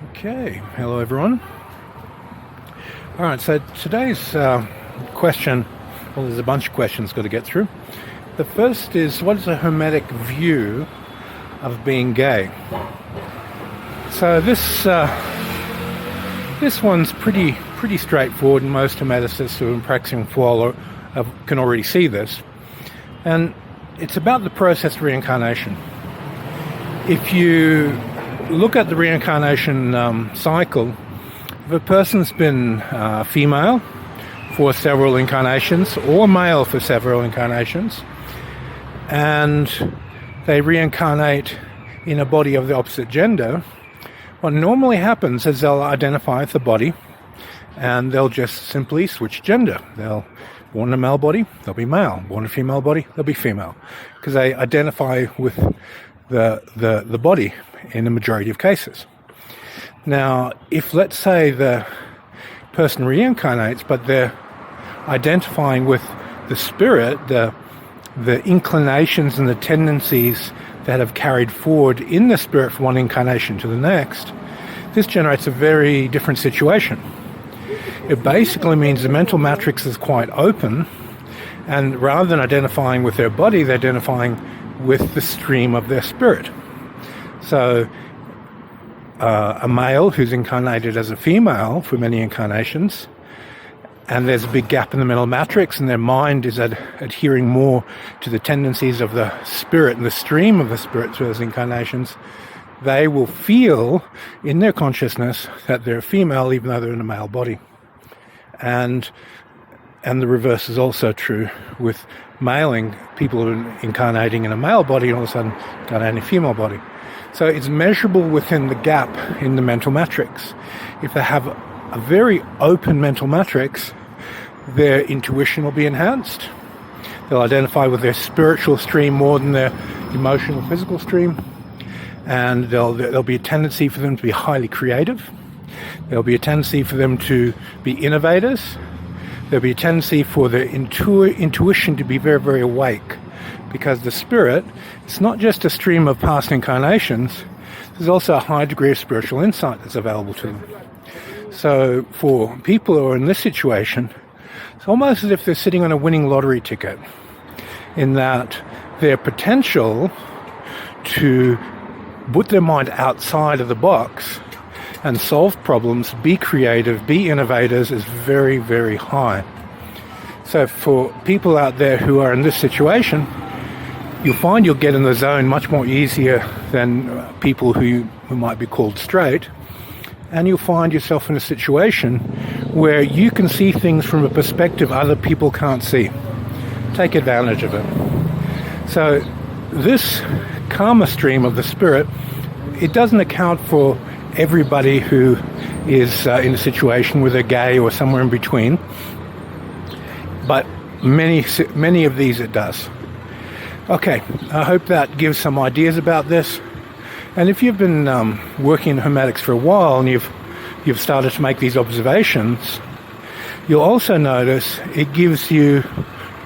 Okay, hello everyone. Alright, so today's question, well, there's a bunch of questions got to get through. The first is, what is a Hermetic view of being gay? So this one's pretty straightforward, and most Hermeticists who have been practicing for a while can already see this. And it's about the process of reincarnation. If you look at the reincarnation cycle, if a person's been female for several incarnations or male for several incarnations, and they reincarnate in a body of the opposite gender, what normally happens is they'll identify with the body and they'll just simply switch gender. They'll born in a male body, they'll be male. Born in a female body, they'll be female, because they identify with the body in the majority of cases. Now, if let's say the person reincarnates, but they're identifying with the spirit, the inclinations and the tendencies that have carried forward in the spirit from one incarnation to the next, this generates a very different situation. It basically means the mental matrix is quite open, and rather than identifying with their body, they're identifying with the stream of their spirit. So a male who's incarnated as a female for many incarnations, and there's a big gap in the mental matrix, and their mind is adhering more to the tendencies of the spirit and the stream of the spirit through those incarnations, they will feel in their consciousness that they're a female even though they're in a male body. And the reverse is also true with maling. People who are incarnating in a male body and all of a sudden incarnating in a female body. So it's measurable within the gap in the mental matrix. If they have a very open mental matrix, their intuition will be enhanced. They'll identify with their spiritual stream more than their emotional, physical stream. And there'll be a tendency for them to be highly creative. There'll be a tendency for them to be innovators. There'll be a tendency for the intuition to be very, very awake, because the spirit, it's not just a stream of past incarnations, there's also a high degree of spiritual insight that's available to them. So for people who are in this situation, it's almost as if they're sitting on a winning lottery ticket, in that their potential to put their mind outside of the box and solve problems, be creative, be innovators, is very, very high. So for people out there who are in this situation, you'll find you'll get in the zone much more easier than people who might be called straight, and you'll find yourself in a situation where you can see things from a perspective other people can't see. Take advantage of it. So this karma stream of the spirit, it doesn't account for everybody who is in a situation where they're gay or somewhere in between, but many of these it does. Okay, I hope that gives some ideas about this. And if you've been working in Hermetics for a while and you've started to make these observations, you'll also notice it gives you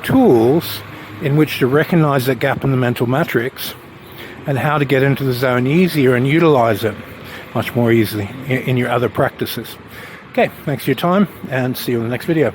tools in which to recognize that gap in the mental matrix and how to get into the zone easier and utilize it much more easily in your other practices. Okay, thanks for your time, and see you in the next video.